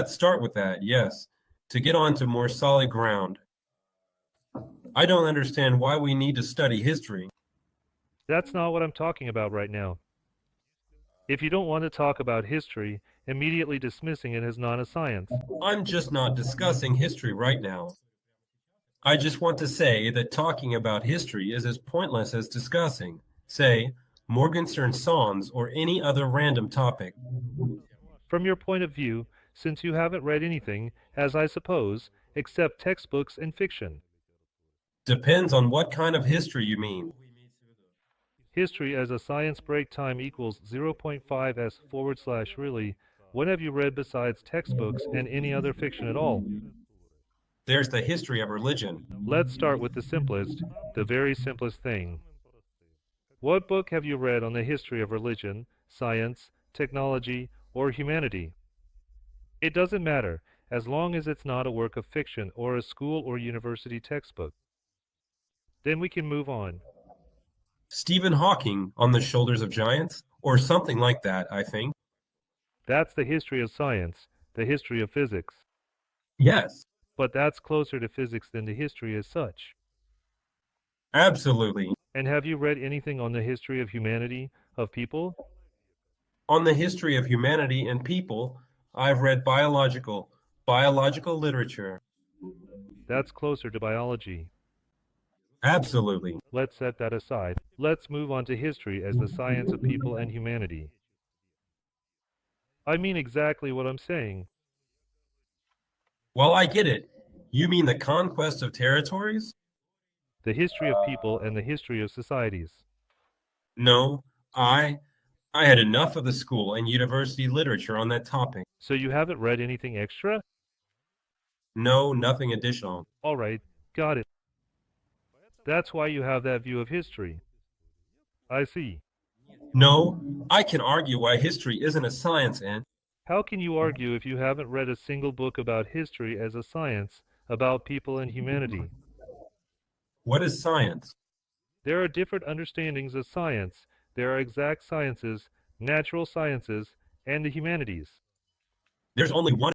Let's start with that, yes, to get on to more solid ground. I don't understand why we need to study history. That's not what I'm talking about right now. If you don't want to talk about history, immediately dismissing it as not a science. I'm just not discussing history right now. I just want to say that talking about history is as pointless as discussing, say, Morgenstern songs or any other random topic. From your point of view, since you haven't read anything, as I suppose, except textbooks and fiction. Depends on what kind of history you mean. History as a science break time equals 0.5 s / really. What have you read besides textbooks and any other fiction at all? There's the history of religion. Let's start with the simplest, the very simplest thing. What book have you read on the history of religion, science, technology, or humanity? It doesn't matter, as long as it's not a work of fiction or a school or university textbook. Then we can move on. Stephen Hawking on the Shoulders of Giants, or something like that, I think. That's the history of science, the history of physics. Yes, But that's closer to physics than the history as such. absolutely. And have you read anything on the history of humanity, of people? On the history of humanity and people, I've read biological literature. That's closer to biology. Absolutely. Let's set that aside. Let's move on to history as the science of people and humanity. I mean exactly what I'm saying. Well, I get it. You mean the conquest of territories? The history of people and the history of societies. No, I had enough of the school and university literature on that topic. So you haven't read anything extra? No, nothing additional. All right, got it. That's why you have that view of history. I see. No, I can argue why history isn't a science, and How can you argue if you haven't read a single book about history as a science, about people and humanity? what is science? There are different understandings of science. There are exact sciences, natural sciences, and the humanities. There's only one